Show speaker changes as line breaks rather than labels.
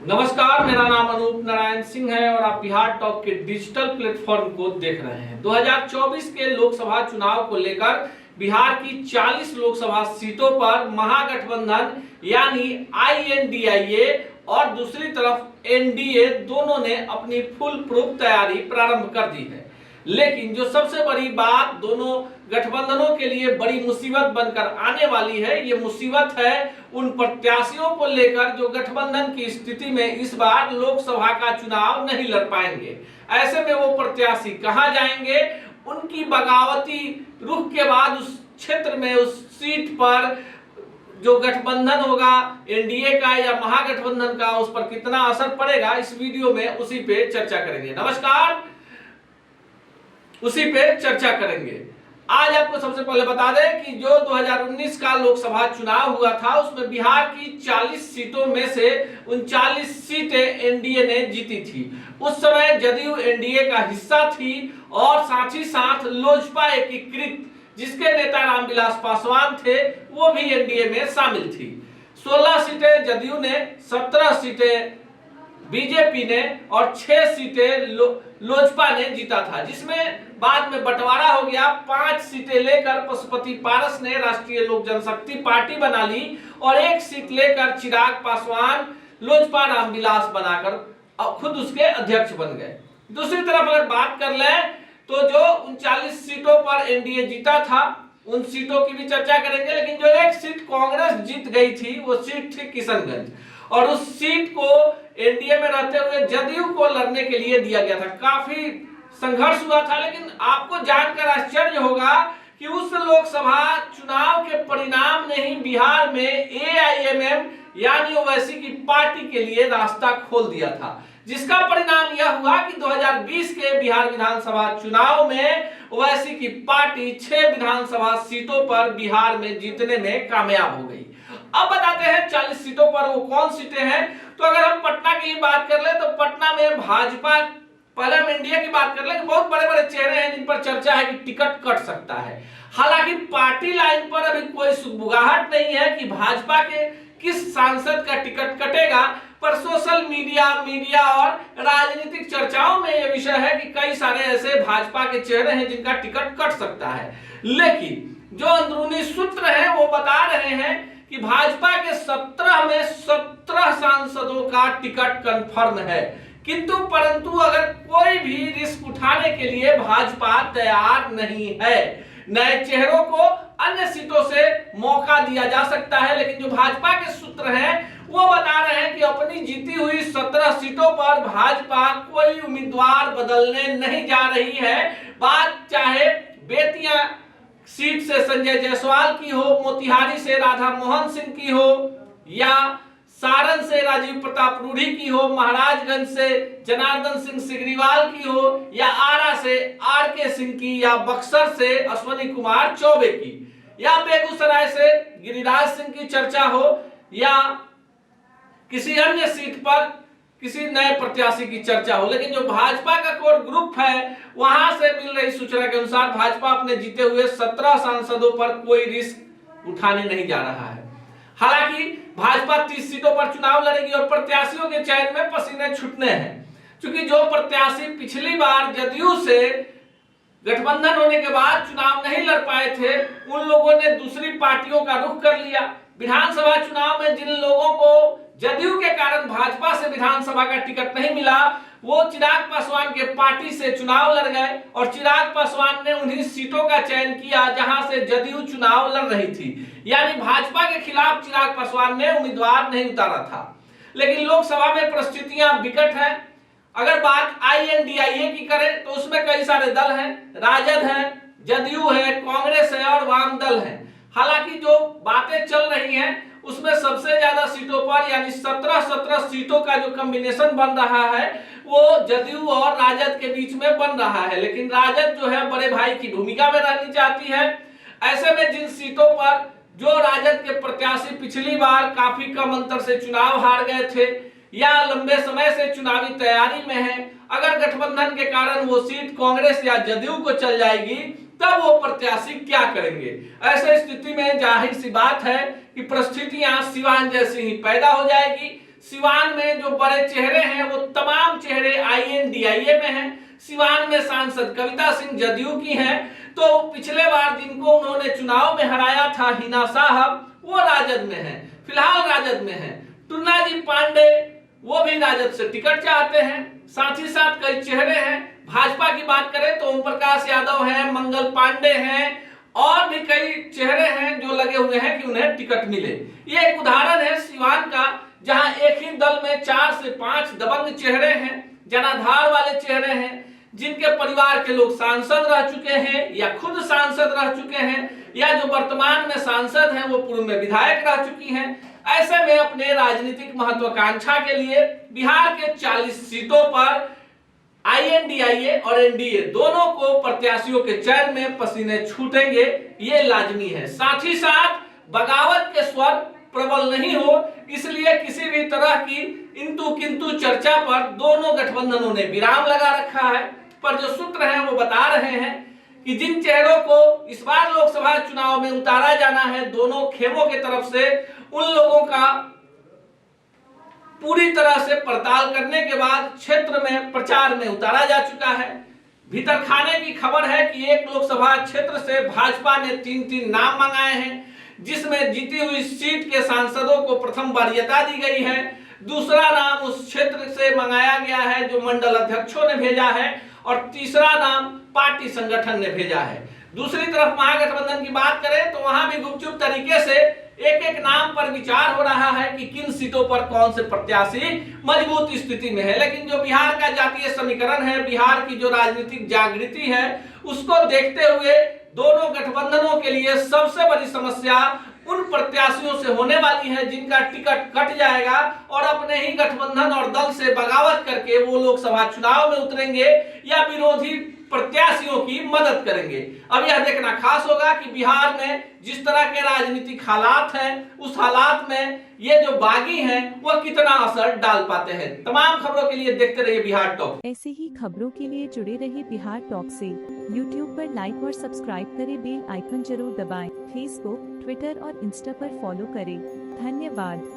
नमस्कार, मेरा नाम अनूप नारायण सिंह है और आप बिहार टॉक के डिजिटल प्लेटफॉर्म को देख रहे हैं। 2024 के लोकसभा चुनाव को लेकर बिहार की 40 लोकसभा सीटों पर महागठबंधन यानी INDIA और दूसरी तरफ एनडीए दोनों ने अपनी फुल प्रूफ तैयारी प्रारंभ कर दी है। लेकिन जो सबसे बड़ी बात दोनों गठबंधनों के लिए बड़ी मुसीबत बनकर आने वाली है, ये मुसीबत है उन प्रत्याशियों को लेकर जो गठबंधन की स्थिति में इस बार लोकसभा का चुनाव नहीं लड़ पाएंगे। ऐसे में वो प्रत्याशी कहां जाएंगे? उनकी बगावती रुख के बाद उस क्षेत्र में, उस सीट पर जो गठबंधन होगा एनडीए का या महागठबंधन का, उस पर कितना असर पड़ेगा, इस वीडियो में उसी पे चर्चा करेंगे। नमस्कार, उसी पे चर्चा करेंगे। आज आपको सबसे पहले बता दें कि जो 2019 का लोकसभा चुनाव हुआ था उसमें बिहार की 40 सीटों में से 39 सीटें एनडीए ने जीती थी। उस समय जदयू एनडीए का हिस्सा थी और साथ ही साथ लोजपा एकीकृत, जिसके नेता रामविलास पासवान थे, वो भी एनडीए में शामिल थी। 16 सीटें जदयू ने, 17 सीटें बीजेपी ने और 6 सीटें लोजपा ने जीता था, जिसमें बाद में बंटवारा हो गया। 5 सीटें लेकर पशुपति पारस ने राष्ट्रीय लोक जनशक्ति पार्टी बना ली और 1 सीट लेकर चिराग पासवान लोजपा रामविलास बनाकर खुद उसके अध्यक्ष बन गए। दूसरी तरफ अगर बात कर लें तो जो 39 सीटों पर एनडीए जीता था, उन सीटों की भी चर्चा करेंगे। लेकिन जो 1 सीट कांग्रेस जीत गई थी, वो सीट थी किशनगंज, और उस सीट को एनडीए में रहते हुए जदयू को लड़ने के लिए दिया गया था। काफी संघर्ष हुआ था, लेकिन आपको जानकर आश्चर्य होगा कि उस लोकसभा चुनाव के परिणाम ने ही बिहार में AIMM यानी ओवैसी की पार्टी के लिए रास्ता खोल दिया था, जिसका परिणाम यह हुआ कि 2020 के बिहार विधानसभा चुनाव में ओवैसी की पार्टी 6 विधानसभा सीटों पर बिहार में जीतने में कामयाब हो गई। अब बताते हैं 40 सीटों पर वो कौन सीटें हैं। तो अगर हम पटना की बात कर ले तो पटना में भाजपा, पहले हम एनडीए की बात कर ले, बहुत बड़े बड़े चेहरे हैं जिन पर चर्चा है कि टिकट कट सकता है। हालांकि पार्टी लाइन पर अभी कोई सुगबुगाहट नहीं है कि भाजपा के किस सांसद का टिकट कटेगा, पर सोशल मीडिया और राजनीतिक चर्चाओं में यह विषय है कि कई सारे ऐसे भाजपा के चेहरे हैं जिनका टिकट कट सकता है। लेकिन जो अंदरूनी सूत्र हैं वो बता रहे हैं कि भाजपा के 17 में 17 सांसदों का टिकट कंफर्म है, किंतु परंतु अगर कोई भी रिस्क उठाने के लिए भाजपा तैयार नहीं है। नए चेहरों को अन्य सीटों से मौका दिया जा सकता है, लेकिन जो भाजपा के सूत्र हैं वो बता रहे हैं कि अपनी जीती हुई 17 सीटों पर भाजपा कोई उम्मीदवार बदलने नहीं जा रही है। बात चाहे बेतिया सीट से संजय जायसवाल की हो, मोतिहारी से राधा मोहन सिंह की हो, या सारण से राजीव प्रताप रूढ़ी की हो, महाराजगंज से जनार्दन सिंह सिग्रीवाल की हो, या आरा से RK सिंह की, या बक्सर से अश्वनी कुमार चौबे की, या बेगूसराय से गिरिराज सिंह की चर्चा हो, या किसी अन्य सीट पर किसी नए प्रत्याशी की चर्चा हो। लेकिन जो भाजपा का कोर ग्रुप है, वहां से मिल रही सूचना के अनुसार भाजपा अपने जीते हुए 17 सांसदों पर कोई रिस्क उठाने नहीं जा रहा है। हालांकि भाजपा 30 सीटों पर चुनाव लड़ेगी और प्रत्याशियों के चयन में पसीने छूटने हैं, क्योंकि जो प्रत्याशी पिछली बार जदयू से गठबंधन होने के बाद चुनाव नहीं लड़ पाए थे, उन लोगों ने दूसरी पार्टियों का रुख कर लिया। विधानसभा चुनाव में जिन लोगों को जदयू के कारण भाजपा से विधानसभा का टिकट नहीं मिला, वो चिराग पासवान के पार्टी से चुनाव लड़ गए और चिराग पासवान ने उन्हीं सीटों का चयन किया जहां से जदयू चुनाव लड़ रही थी। यानी भाजपा के खिलाफ चिराग पासवान ने उम्मीदवार नहीं उतारा था। लेकिन लोकसभा में परिस्थितियां विकट हैं। अगर बात INDIA की करें तो उसमें कई सारे दल हैं, राजद है, जदयू है, कांग्रेस है और वाम दल है। हालांकि जो बातें चल रही हैं उसमें सबसे ज्यादा सीटों पर यानी 17 सीटों का जो कॉम्बिनेशन बन रहा है वो जदयू और राजद के बीच में बन रहा है। लेकिन राजद जो है बड़े भाई की भूमिका में रहनी चाहती है। ऐसे में जिन सीटों पर जो राजद के प्रत्याशी पिछली बार काफी कम अंतर से चुनाव हार गए थे या लंबे समय से चुनावी तैयारी में है, अगर गठबंधन के कारण वो सीट कांग्रेस या जदयू को चल जाएगी तब वो प्रत्याशी क्या करेंगे। ऐसे स्थिति में जाहिर सी बात है कि परिस्थितियां सिवान जैसी ही पैदा हो जाएगी। सिवान में जो बड़े चेहरे हैं वो तमाम चेहरे INDIA में हैं। सिवान में सांसद कविता सिंह जदयू की हैं। तो पिछले बार जिनको उन्होंने चुनाव में हराया था हिना साहब, वो राजद में हैं, फिलहाल राजद में हैं। टुन्ना जी पांडे वो भी राजद से टिकट चाहते हैं। साथ ही साथ कई चेहरे हैं। भाजपा की बात करें तो ओम प्रकाश यादव हैं, मंगल पांडे हैं और भी कई चेहरे हैं जो लगे हुए हैं कि उन्हें टिकट मिले। ये एक उदाहरण है सिवान का, जहां एक ही दल में 4 से 5 दबंग चेहरे हैं, जनाधार वाले चेहरे हैं, जिनके परिवार के लोग सांसद रह चुके हैं या खुद सांसद रह चुके हैं, या जो वर्तमान में सांसद हैं वो पूर्व में विधायक रह चुकी हैं। ऐसे में अपने राजनीतिक महत्वाकांक्षा के लिए बिहार के 40 सीटों पर INDIA और NDA दोनों को प्रत्याशियों के चयन में पसीने छूटेंगे, ये लाजमी है। साथ ही साथ बगावत के स्वर प्रबल नहीं हो, इसलिए किसी भी तरह की इंतु किंतु चर्चा पर दोनों गठबंधनों ने विराम लगा रखा है। पर जो सूत्र हैं वो बता रहे हैं कि जिन चेहरों को इस बार लोकसभा चुनाव में उतारा जाना है दोनों खेमों की तरफ से, उन लोगों का पूरी तरह से पड़ताल करने के बाद क्षेत्र में प्रचार में उतारा जा चुका है। भीतर खाने की खबर है कि एक लोकसभा क्षेत्र से भाजपा ने 3-3 नाम मंगाए हैं, जिसमें जीती हुई सीट के सांसदों को प्रथम वरीयता दी गई है। दूसरा नाम उस क्षेत्र से मंगाया गया है जो मंडल अध्यक्षों ने भेजा है, और तीसरा नाम पार्टी संगठन ने भेजा है। दूसरी तरफ महागठबंधन की बात करें तो वहां भी गुपचुप तरीके से एक एक नाम पर विचार हो रहा है कि किन सीटों पर कौन से प्रत्याशी मजबूत स्थिति में है। लेकिन जो बिहार का जातीय समीकरण है, बिहार की जो राजनीतिक जागृति है, उसको देखते हुए दोनों गठबंधनों के लिए सबसे बड़ी समस्या उन प्रत्याशियों से होने वाली है जिनका टिकट कट जाएगा और अपने ही गठबंधन और दल से बगावत करके वो लोकसभा चुनाव में उतरेंगे या विरोधी प्रत्याशियों की मदद करेंगे। अब यह देखना खास होगा कि बिहार में जिस तरह के राजनीतिक हालात हैं, उस हालात में ये जो बागी हैं वो कितना असर डाल पाते हैं। तमाम खबरों के लिए देखते रहिए बिहार टॉक।
ऐसे ही खबरों के लिए जुड़े रहिए बिहार टॉक से। यूट्यूब पर लाइक और सब्सक्राइब करें, बेल आइकन जरूर दबाएं। फेसबुक, ट्विटर और इंस्टा पर फॉलो करें। धन्यवाद।